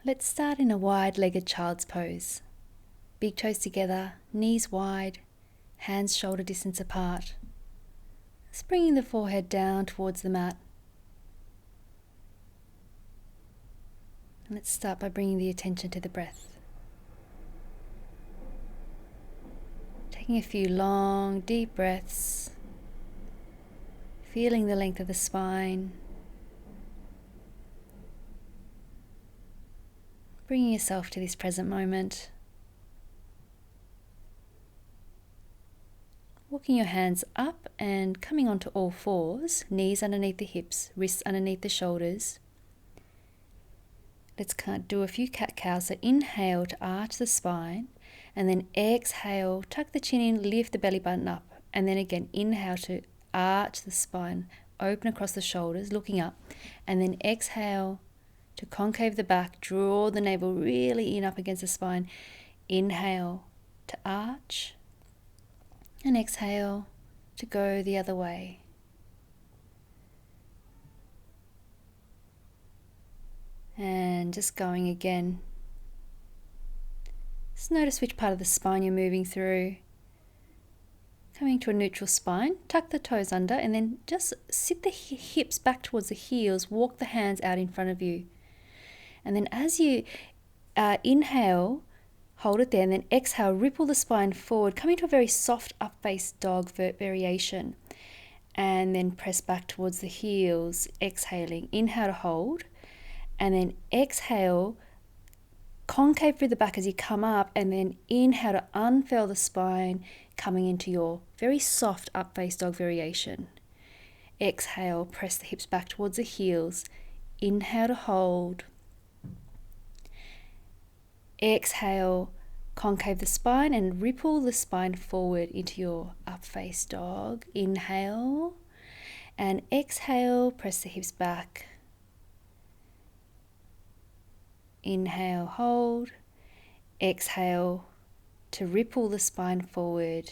Let's start in a wide-legged child's pose. Big toes together, knees wide, hands shoulder distance apart. Just bringing the forehead down towards the mat. And let's start by bringing the attention to the breath. Taking a few long, deep breaths, feeling the length of the spine, bringing yourself to this present moment. Walking your hands up and coming onto all fours, knees underneath the hips, wrists underneath the shoulders. Let's do a few cat-cows. So inhale to arch the spine, and then exhale, tuck the chin in, lift the belly button up, and then again inhale to arch the spine, open across the shoulders, looking up, and then exhale to concave the back, draw the navel really in up against the spine. Inhale to arch, and exhale to go the other way. And just going again. Just notice which part of the spine you're moving through. Coming to a neutral spine, tuck the toes under, and then just sit the hips back towards the heels, walk the hands out in front of you. And then as you inhale, hold it there, and then exhale, ripple the spine forward, coming to a very soft up-faced dog variation. And then press back towards the heels, exhaling. Inhale to hold, and then exhale, concave through the back as you come up, and then inhale to unfurl the spine, coming into your very soft up-faced dog variation. Exhale, press the hips back towards the heels. Inhale to hold. Exhale, concave the spine and ripple the spine forward into your up-faced dog. Inhale, and exhale, press the hips back. Inhale, hold. Exhale to ripple the spine forward.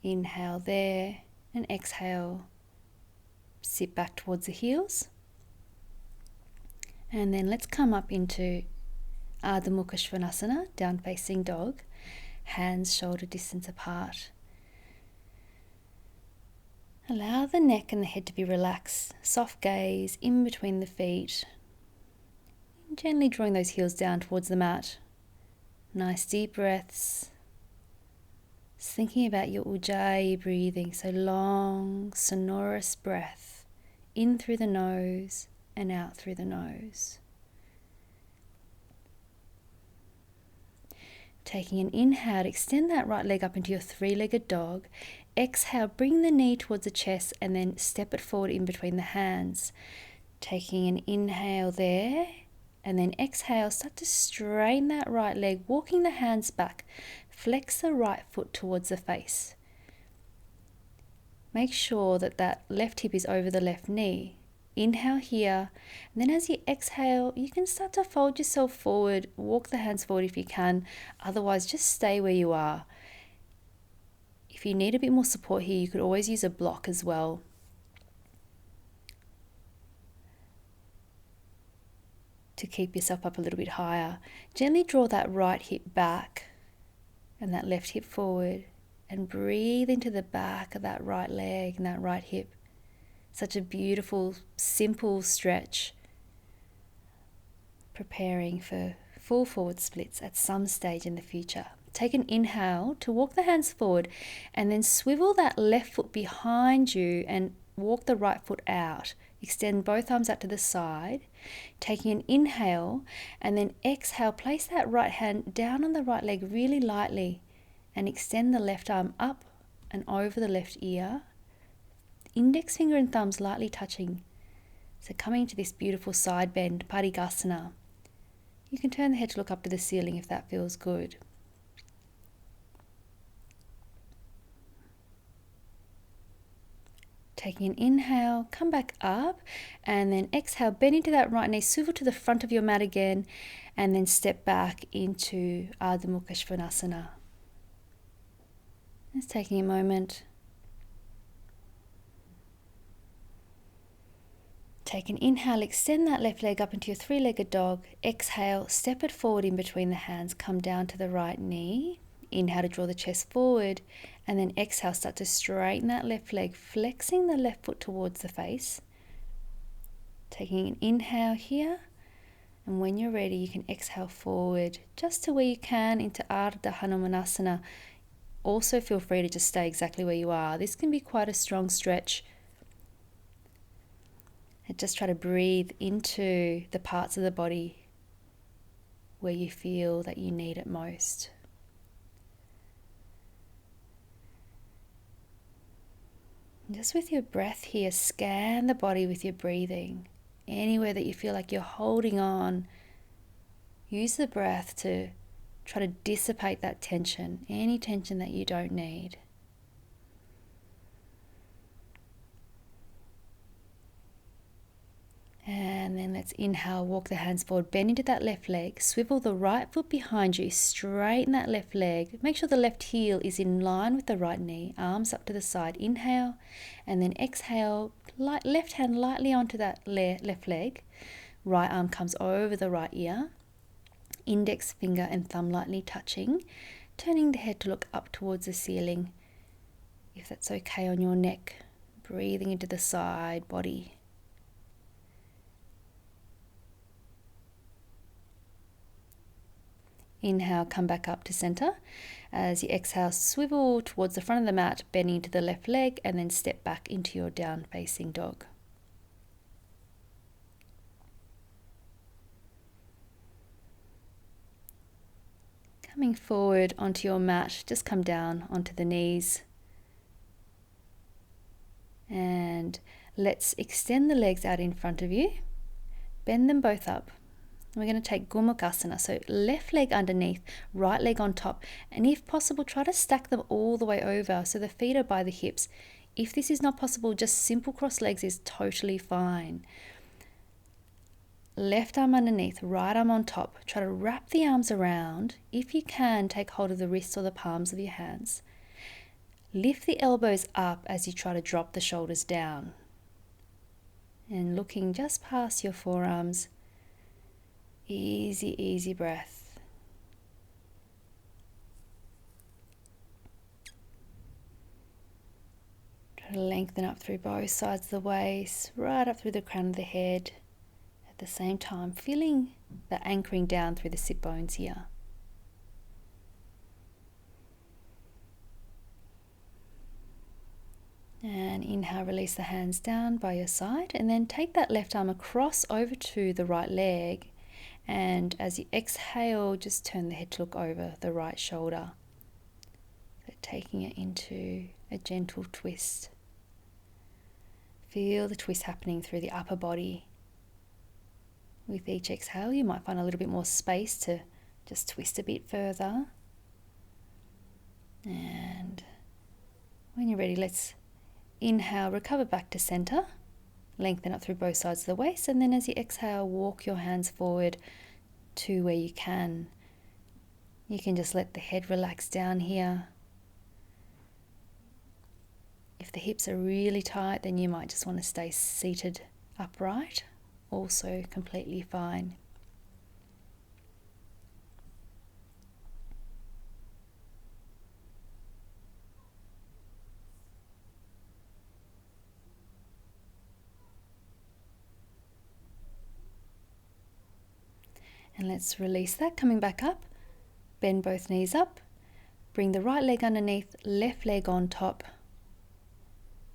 Inhale there, and exhale, sit back towards the heels. And then let's come up into Ardha Hanumanasana, down facing dog, hands shoulder distance apart. Allow the neck and the head to be relaxed, soft gaze in between the feet. Gently drawing those heels down towards the mat. Nice deep breaths. Just thinking about your ujjayi breathing, so long, sonorous breath, in through the nose and out through the nose. Taking an inhale, extend that right leg up into your three-legged dog. Exhale, bring the knee towards the chest and then step it forward in between the hands. Taking an inhale there. And then exhale, start to straighten that right leg, walking the hands back. Flex the right foot towards the face. Make sure that that left hip is over the left knee. Inhale here, and then as you exhale, you can start to fold yourself forward, walk the hands forward if you can. Otherwise, just stay where you are. If you need a bit more support here, you could always use a block as well. To keep yourself up a little bit higher. Gently draw that right hip back and that left hip forward, and breathe into the back of that right leg and that right hip. Such a beautiful, simple stretch. Preparing for full forward splits at some stage in the future. Take an inhale to walk the hands forward, and then swivel that left foot behind you and walk the right foot out. Extend both arms out to the side. Taking an inhale, and then exhale, place that right hand down on the right leg really lightly and extend the left arm up and over the left ear. Index finger and thumbs lightly touching. So coming to this beautiful side bend, Padikasana. You can turn the head to look up to the ceiling if that feels good. Taking an inhale, come back up, and then exhale, bend into that right knee, swivel to the front of your mat again, and then step back into Ardha Hanumanasana. Just taking a moment Take an inhale, extend that left leg up into your three-legged dog. Exhale, step it forward in between the hands, come down to the right knee. Inhale to draw the chest forward, and then exhale, start to straighten that left leg, flexing the left foot towards the face. Taking an inhale here, and when you're ready, you can exhale forward just to where you can into Ardha Hanumanasana. Also feel free to just stay exactly where you are. This can be quite a strong stretch. And just try to breathe into the parts of the body where you feel that you need it most. And just with your breath here, scan the body with your breathing. Anywhere that you feel like you're holding on, use the breath to try to dissipate that tension, any tension that you don't need. And then let's inhale, walk the hands forward, bend into that left leg, swivel the right foot behind you, straighten that left leg. Make sure the left heel is in line with the right knee, arms up to the side. Inhale, and then exhale, left hand lightly onto that left leg. Right arm comes over the right ear. Index finger and thumb lightly touching, turning the head to look up towards the ceiling. If that's okay on your neck, breathing into the side body. Inhale, come back up to center. As you exhale, swivel towards the front of the mat, bending to the left leg, and then step back into your down-facing dog. Coming forward onto your mat, just come down onto the knees. And let's extend the legs out in front of you. Bend them both up. We're going to take Gomukhasana, so left leg underneath, right leg on top, and if possible, try to stack them all the way over so the feet are by the hips. If this is not possible, just simple cross legs is totally fine. Left arm underneath, right arm on top. Try to wrap the arms around. If you can, take hold of the wrists or the palms of your hands. Lift the elbows up as you try to drop the shoulders down. And looking just past your forearms. Easy, easy breath. Try to lengthen up through both sides of the waist, right up through the crown of the head. At the same time, feeling the anchoring down through the sit bones here. And inhale, release the hands down by your side, and then take that left arm across over to the right leg. And as you exhale, just turn the head to look over the right shoulder. So taking it into a gentle twist. Feel the twist happening through the upper body. With each exhale, you might find a little bit more space to just twist a bit further. And when you're ready, let's inhale, recover back to center. Lengthen up through both sides of the waist, and then as you exhale, walk your hands forward to where you can. You can just let the head relax down here. If the hips are really tight, then you might just want to stay seated upright. Also completely fine. And let's release that, coming back up. Bend both knees up. Bring the right leg underneath, left leg on top.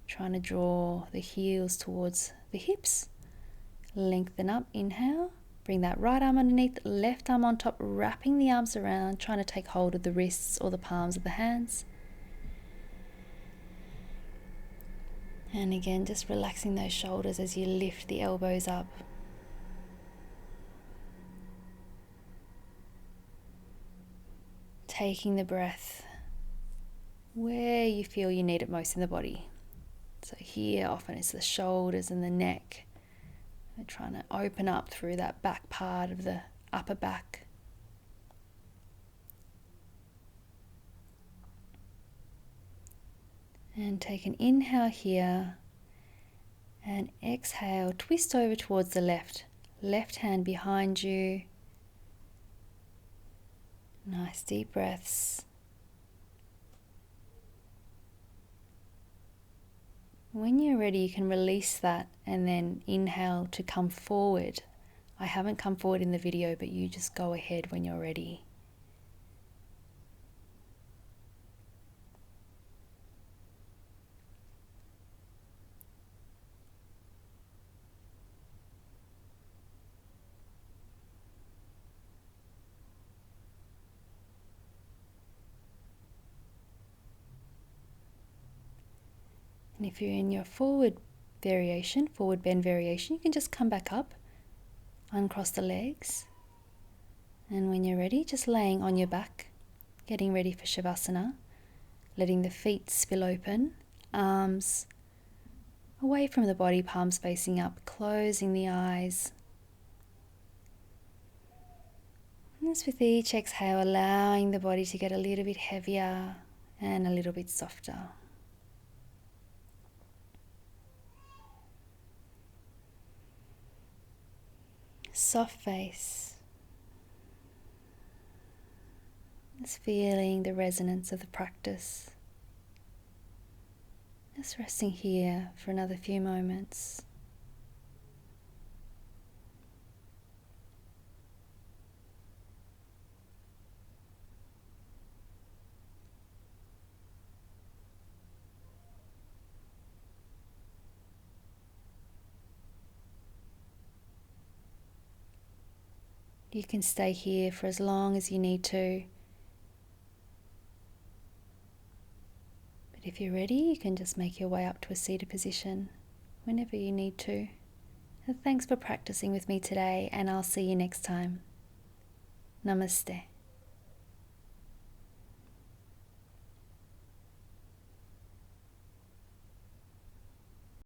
Trying to draw the heels towards the hips. Lengthen up, inhale. Bring that right arm underneath, left arm on top, wrapping the arms around, trying to take hold of the wrists or the palms of the hands. And again, just relaxing those shoulders as you lift the elbows up. Taking the breath where you feel you need it most in the body. So here often it's the shoulders and the neck. We're trying to open up through that back part of the upper back. And take an inhale here, And exhale, twist over towards the left. Left hand behind you. Nice deep breaths. When you're ready, you can release that and then inhale to come forward. I haven't come forward in the video, but you just go ahead when you're ready. And if you're in your forward bend variation, you can just come back up, uncross the legs. And when you're ready, just laying on your back, getting ready for Shavasana, letting the feet spill open, arms away from the body, palms facing up, closing the eyes. And as with each exhale, allowing the body to get a little bit heavier and a little bit softer. Soft face. Just feeling the resonance of the practice. Just resting here for another few moments. You can stay here for as long as you need to. But if you're ready, you can just make your way up to a seated position whenever you need to. And thanks for practicing with me today, and I'll see you next time. Namaste.